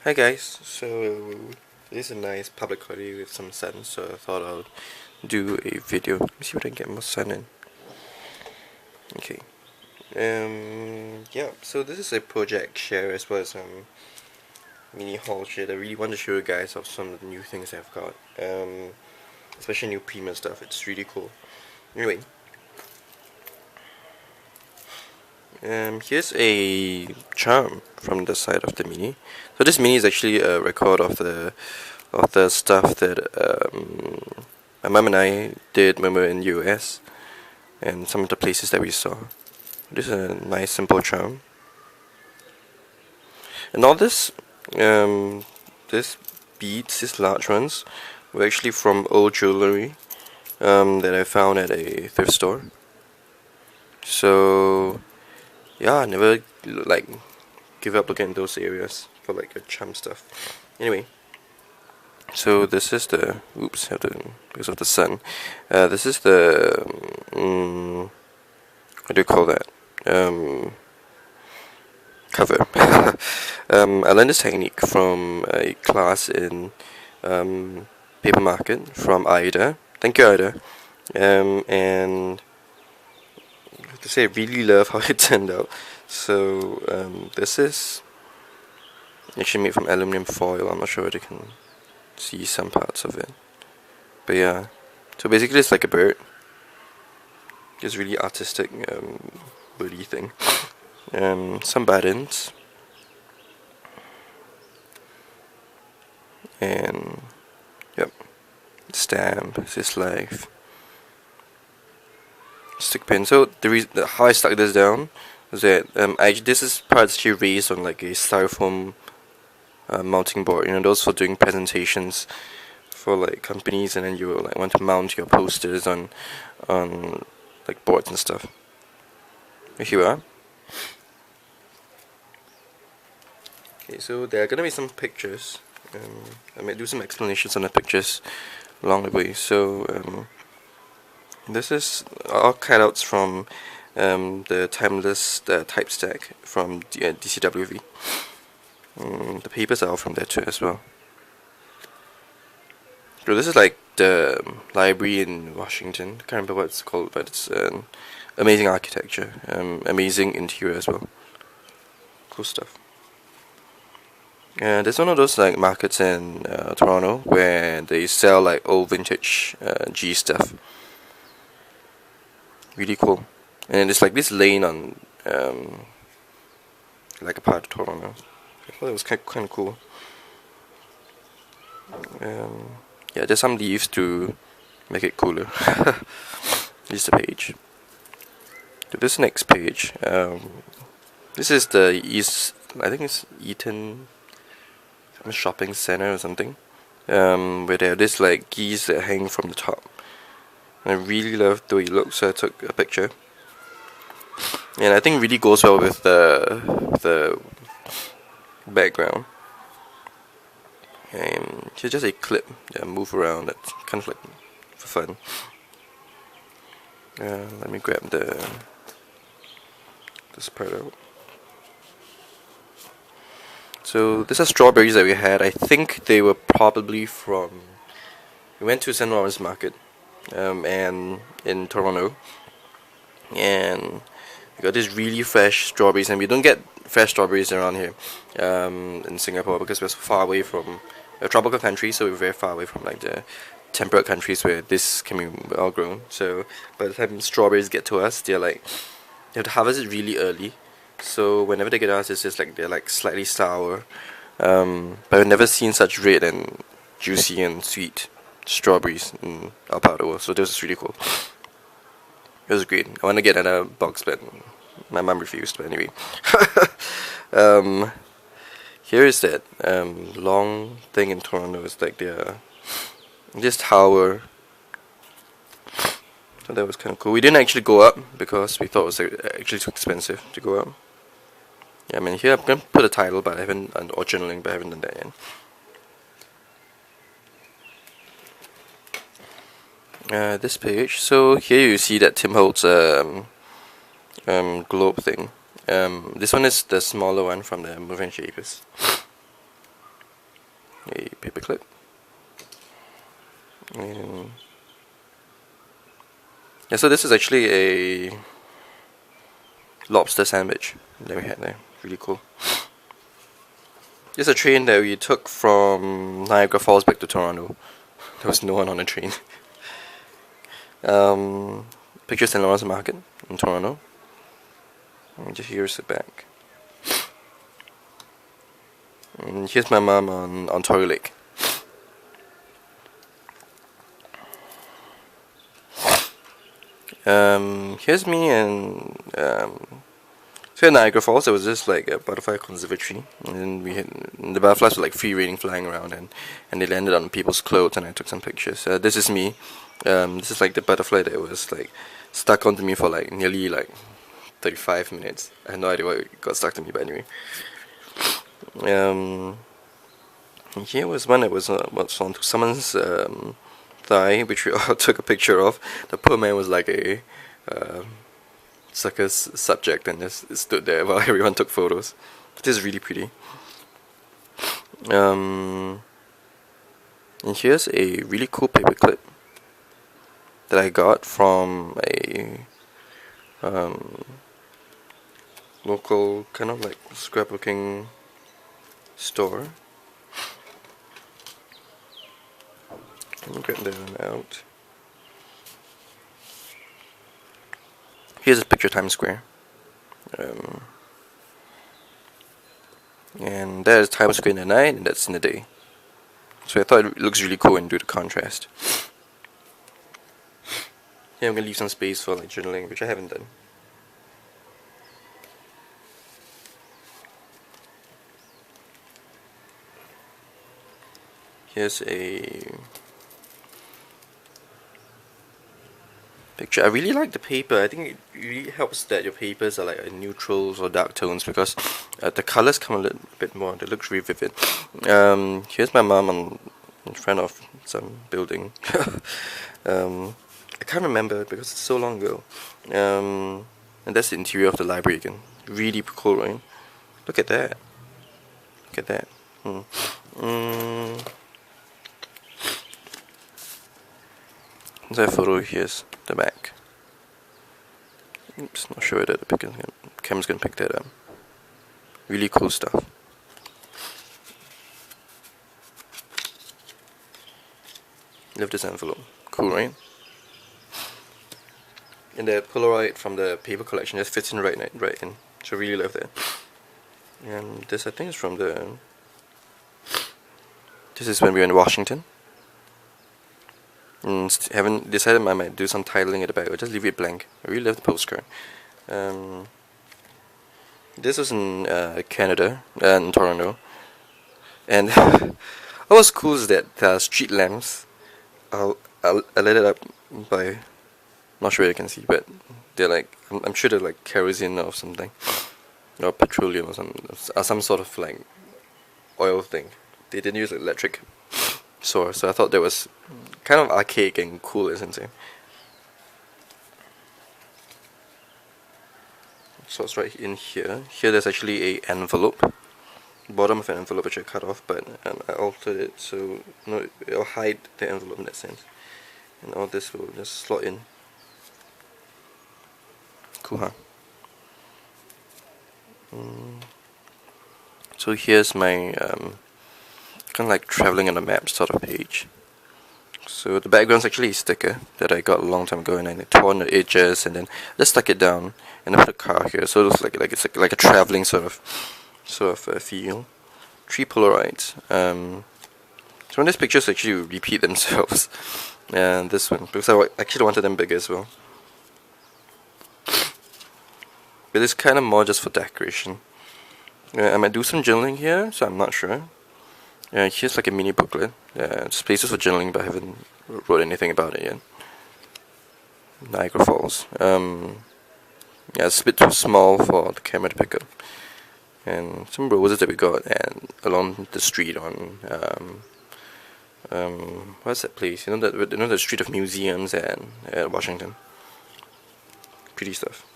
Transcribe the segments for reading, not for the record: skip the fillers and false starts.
Hi guys, so this is a nice public holiday with some sun, so I thought I'll do a video. Let me see if I can get more sun in. Okay. Yeah, so this is a project share as well as mini haul share. I really want to show you guys of some of the new things I've got. Especially new premium stuff. It's really cool. Anyway. Here's a charm from the side of the mini. So this mini is actually a record of the stuff that my mum and I did when we were in US, and some of the places that we saw. This is a nice simple charm, and all this beads, these large ones, were actually from old jewelry that I found at a thrift store. So yeah, I never give up looking at those areas for like a charm stuff. Anyway, so this is the because of the sun. This is the what do you call that? Cover. I learned this technique from a class in paper market from Ida. Thank you, Ida. And I have to say I really love how it turned out. So this is actually made from aluminum foil. I'm not sure whether you can see some parts of it, but yeah. So basically it's like a bird. It's really artistic birdie thing. Some buttons, and yep, stamp. This is life. Stick pin. So the how I stuck this down was that this is part actually raised on like a styrofoam mounting board. You know, those for doing presentations for like companies, and then you like want to mount your posters on like boards and stuff. Here you are. Okay, so there are gonna be some pictures. I might do some explanations on the pictures along the way. So this is all cutouts from the timeless type stack from DCWV. The papers are all from there too as well. So this is like the library in Washington. I can't remember what it's called, but it's amazing architecture, amazing interior as well. Cool stuff. There's one of those like markets in Toronto where they sell like old vintage G stuff. Really cool. And it's like this lane on like a part of Toronto. I thought it was kind of cool. Yeah, there's some leaves to make it cooler. Here's the page. To this next page, this is the I think it's Eaton shopping center or something, where they have this like geese that hang from the top. And I really love the way it looks, so I took a picture. And I think it really goes well with the background. And here's just a clip that move around. That's kind of like for fun. Let me grab this part out. So these are strawberries that we had. I think they were probably from. We went to St. Lawrence Market, and in Toronto, and we got these really fresh strawberries, and we don't get fresh strawberries around here in Singapore because we're so far away from a tropical country, so we're very far away from like the temperate countries where this can be well grown. So by the time strawberries get to us, they're like you have to harvest it really early. So whenever they get us, it's just like they're like slightly sour. But I've never seen such red and juicy and sweet strawberries in our part of the world. So this is really cool. It was great. I want to get another box, but my mom refused. But anyway, here is that long thing in Toronto. It's like this tower. So that was kind of cool. We didn't actually go up because we thought it was actually too expensive to go up. Yeah, I mean here I'm gonna put a title, but I haven't, or journaling, but I haven't done that yet. This page. So here you see that Tim Holtz globe thing. This one is the smaller one from the Moving Shakers. paperclip. And yeah, so this is actually a lobster sandwich that we had there. Really cool. This is a train that we took from Niagara Falls back to Toronto. There was no one on the train. Pictures in Lawrence Market in Toronto. And just here's the back. And here's my mom on Tory Lake. Here's me and so in Niagara Falls there was just like a butterfly conservatory, and then we had the butterflies were like free reigning, flying around, and they landed on people's clothes, and I took some pictures. This is me. This is like the butterfly that was like stuck onto me for like nearly like 35 minutes. I have no idea why it got stuck to me, but anyway. Here was one that was onto someone's thigh, which we all took a picture of. The poor man was like a circus subject and just stood there while everyone took photos. This is really pretty. And here's a really cool paperclip that I got from a local kind of like scrapbooking store. Let me grab that one out. Here's a picture of Times Square. And that is Times Square in the night, and that's in the day. So I thought it looks really cool and do the contrast. Yeah, I'm gonna leave some space for like journaling, which I haven't done. Here's a picture. I really like the paper. I think it really helps that your papers are like neutrals or dark tones, because the colors come a little bit more. They look really vivid. Here's my mom in front of some building. I can't remember because it's so long ago. And that's the interior of the library again. Really cool, right? Look at that. Look at that. There's a photo. Here's the back. Oops, not sure whether the camera's gonna pick that up. Really cool stuff. Love this envelope. Cool, right? And the Polaroid from the paper collection just fits in right in. So I really love that. And this I think is from the. This is when we were in Washington. And haven't decided I might do some titling at the back, or just leave it blank. I really love the postcard. This was in Canada, in Toronto, and what was cool is that street lamps, I lit it up by, not sure you can see, but they're like, I'm sure they're like kerosene or something, or petroleum or some sort of like oil thing. They didn't use electric source, so I thought that was kind of archaic and cool, isn't it? So it's right in here. Here there's actually a envelope, bottom of an envelope which I cut off, but I altered it so it'll hide the envelope in that sense, and all this will just slot in. Cool, huh? So here's my kind of like traveling on a map sort of page. So the background's actually a sticker that I got a long time ago, and I tore on the edges and then just stuck it down and I put a car here, so it looks like it's like a traveling sort of feel. 3 Polaroids. So these pictures actually repeat themselves, and this one because I actually wanted them bigger as well. But it's kind of more just for decoration. I might do some journaling here, so I'm not sure. Here's like a mini booklet. It's places for journaling, but I haven't wrote anything about it yet. Niagara Falls. Yeah, it's a bit too small for the camera to pick up. And some roses that we got and along the street on what's that place? You know the street of museums at Washington. Pretty stuff.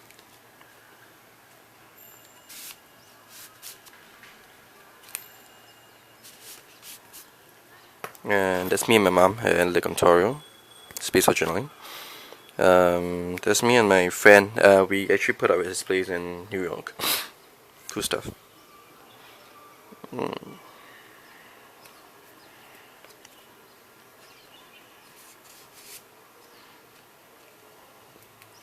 And that's me and my mom in Lake Ontario, Space for Journaling. That's me and my friend. We actually put up at his place in New York. Cool stuff.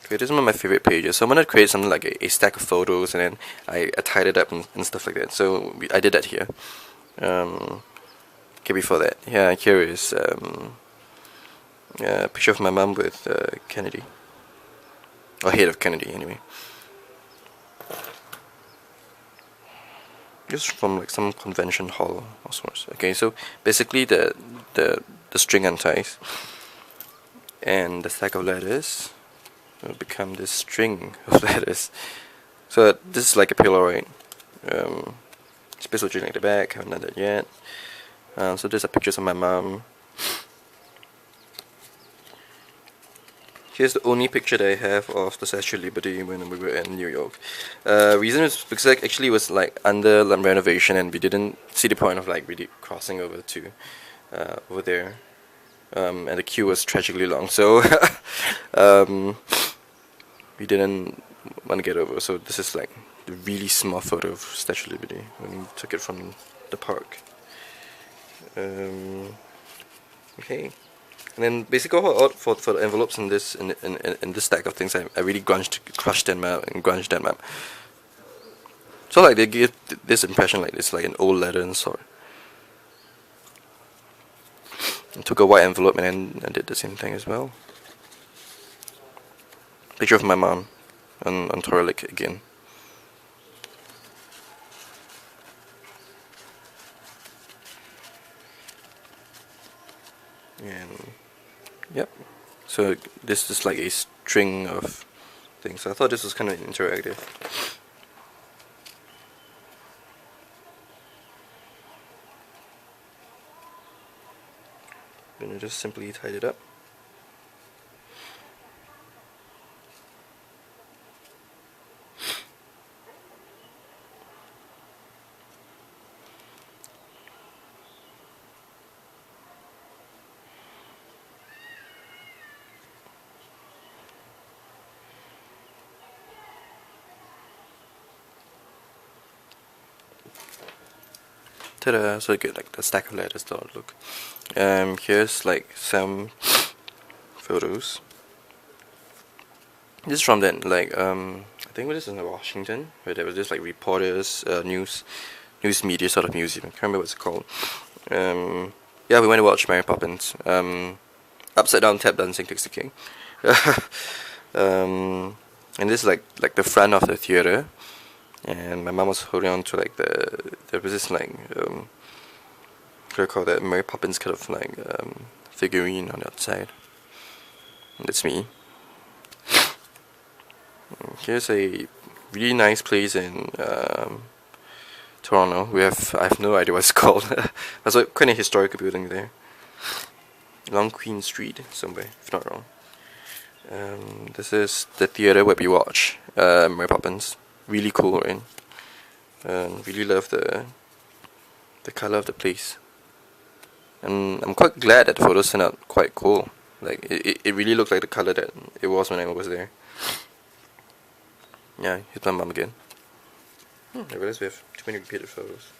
Okay, this is one of my favorite pages. So I wanted to create something like a stack of photos, and then I tied it up and stuff like that. So I did that here. Okay, before that, yeah, here is a picture of my mom with Kennedy, or head of Kennedy, anyway. Just from like some convention hall or sorts. Okay, so basically the string unties, and the stack of letters will become this string of letters. So this is like a Polaroid. Space Ocean at the back, haven't done that yet. So there's a pictures of my mom. Here's the only picture that I have of the Statue of Liberty when we were in New York. Reason is because actually it was like under renovation, and we didn't see the point of like really crossing over to over there. And the queue was tragically long, so we didn't want to get over. So this is like the really small photo of Statue of Liberty when we took it from the park. Okay. And then basically for the envelopes in this in this stack of things, I really crushed them out and grunged them up. So like they give this impression like it's like an old letter and sort. I took a white envelope and I did the same thing as well. Picture of my mom on Torah Lake again. And yep. So this is like a string of things. So I thought this was kind of interactive. Then I just simply tied it up. Ta-da! So I get like the stack of letters don't look. Here's like some photos. This is from then, like I think this is in Washington, where there was just like reporters, news media sort of museum. I can't remember what it's called. Yeah, we went to watch Mary Poppins. Upside down tap dancing takes the king. And this is like the front of the theater, and my mom was holding on to like there was this like what do you call that, Mary Poppins kind of like figurine on the outside. And that's me. Here's a really nice place in Toronto. I have no idea what it's called. There's a kind of historical building there, along Queen Street somewhere, if not wrong. This is the theater where we watch Mary Poppins. Really cool, right? Really love the color of the place, and I'm quite glad that the photos turned out quite cool. Like it really looked like the color that it was when I was there. Yeah, here's my mom again. I realized we have too many repeated photos.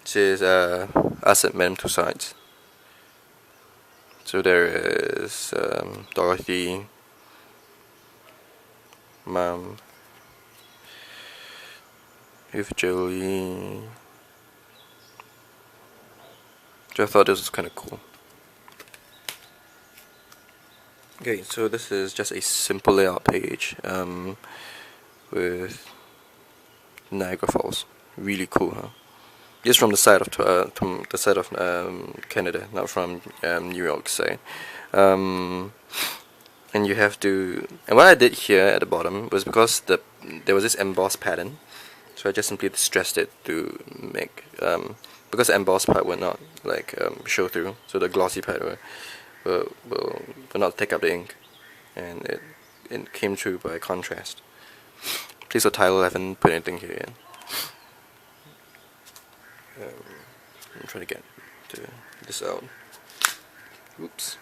This is us at Madame Tussauds. So there is Dorothy, Mom, with Jolie. So I thought this was kind of cool. Okay, so this is just a simple layout page with Niagara Falls. Really cool, huh? This from the side of Canada, not from New York side. And you have to. And what I did here at the bottom was because there was this embossed pattern, so I just simply stressed it to make because the embossed part would not like show through, so the glossy part will not take up the ink, and it came through by contrast. Please, the title, I haven't put anything here yet. I'm trying to get this out. Oops.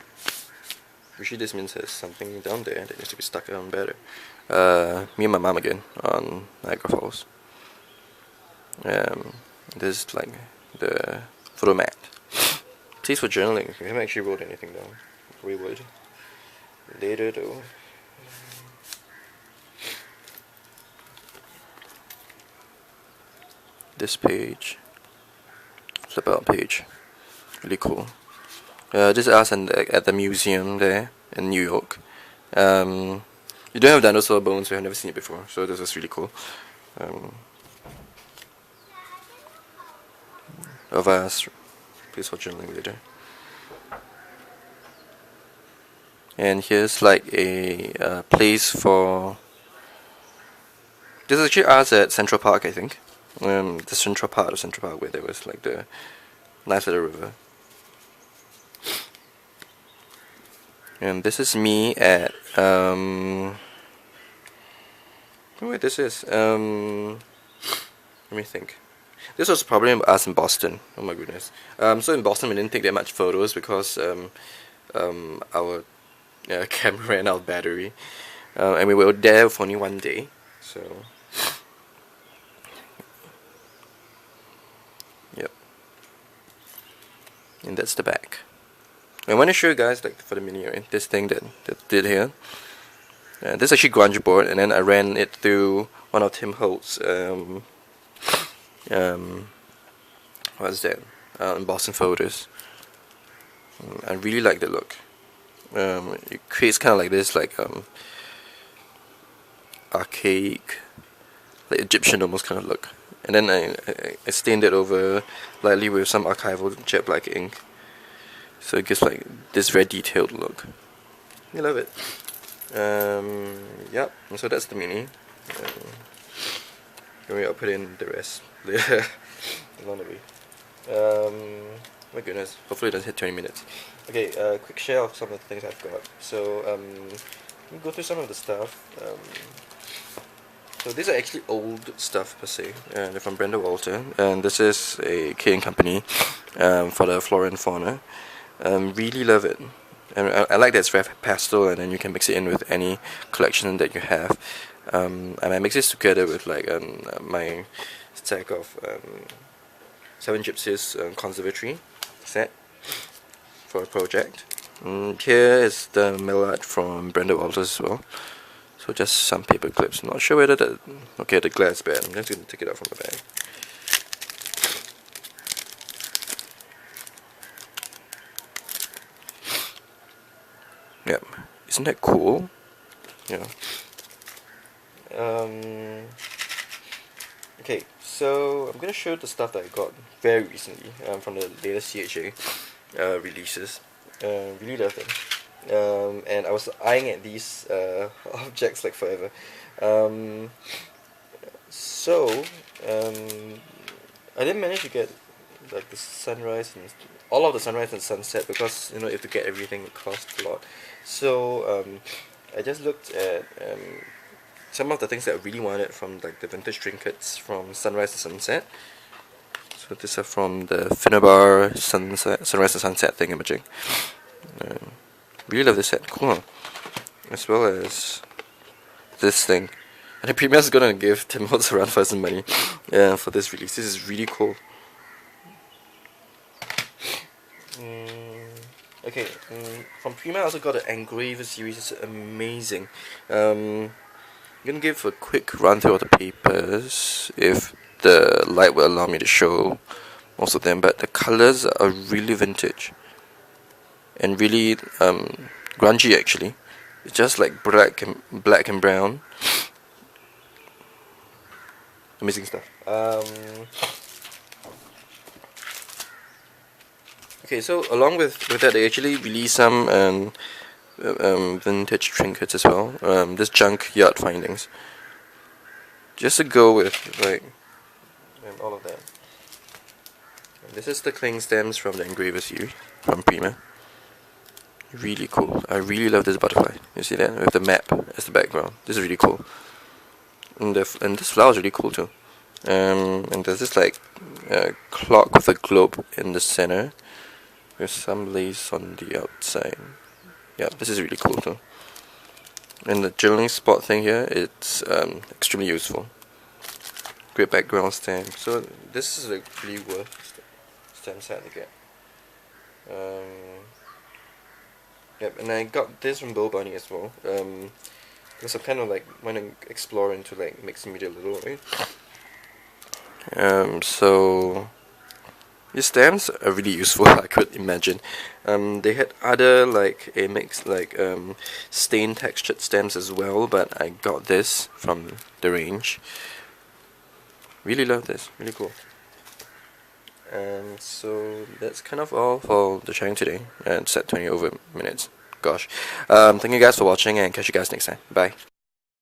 Usually this means there's something down there that needs to be stuck down better. Me and my mom again on Niagara Falls. This is like the photo mat. Please for journaling. We haven't actually wrote anything down. We would later though. This page, flip out page, really cool. This is us at the museum there in New York. You don't have dinosaur bones, we have never seen it before, so this is really cool. Of us, please for journaling later. And here's like a place for. This is actually us at Central Park, I think. The central part of Central Park where there was like the nice little river. And this is me at wait, this is let me think. This was probably us in Boston. Oh my goodness. So in Boston we didn't take that much photos because our camera ran out of battery, and we were there for only one day. So yep. And that's the back. I want to show you guys like for the mini, right? This thing that did here. This is actually grunge board, and then I ran it through one of Tim Holtz what's that? Embossing photos. I really like the look. It creates kind of like this like archaic, like Egyptian almost kind of look. And then I stained it over lightly with some archival jet black ink. So it gives like this very detailed look. I love it. Yep, so that's the mini. Maybe I'll put in the rest later along the way. My goodness, hopefully it doesn't hit 20 minutes. Okay, quick share of some of the things I've got. So, let me go through some of the stuff. So these are actually old stuff per se. They're from Brenda Walter, and this is a K & Company for the flora and fauna. Really love it. And I like that it's very pastel, and then you can mix it in with any collection that you have. And I mix this together with like my stack of Seven Gypsies Conservatory set for a project. Here is the mail art from Brenda Walters as well. So just some paper clips. I'm not sure whether that. Okay, the glare is bad. I'm just going to take it out from the bag. Yep, isn't that cool? Yeah. Okay, so I'm gonna show the stuff that I got very recently from the latest CHA releases. Really love them. And I was eyeing at these objects like forever. I didn't manage to get like the sunrise and all of the sunrise and sunset because you know if to get everything it costs a lot. So I just looked at some of the things that I really wanted from like the vintage trinkets from sunrise to sunset. So these are from the Finnabar sunrise to sunset thingamajig. Really love this set, cool. As well as this thing. And the Premier is gonna give Tim Holtz around for some money for this release. This is really cool. Okay, from Prima I also got the Engraver series. It's amazing. I'm gonna give a quick run through of the papers if the light will allow me to show most of them, but the colors are really vintage and really grungy actually. It's just like black and brown. Amazing stuff. Okay, so along with that, they actually released some vintage trinkets as well. This junkyard findings. Just to go with like all of that. And this is the cling stems from the Engraver series from Prima. Really cool. I really love this butterfly. You see that with the map as the background. This is really cool. And this flower is really cool too. And there's this like clock with a globe in the center with some lace on the outside. Yeah, this is really cool too. And the journaling spot thing here, it's extremely useful. Great background stamp. So this is a really worth stamp set to get. Yep, and I got this from Bill Bunny as well. Because I kind of like want to explore into like mixed media a little bit. So these stamps are really useful. I could imagine. They had other like a mix like stain textured stamps as well, but I got this from the range. Really love this. Really cool. And so that's kind of all for the sharing today. And set 20 over minutes. Gosh. Thank you guys for watching, and catch you guys next time. Bye.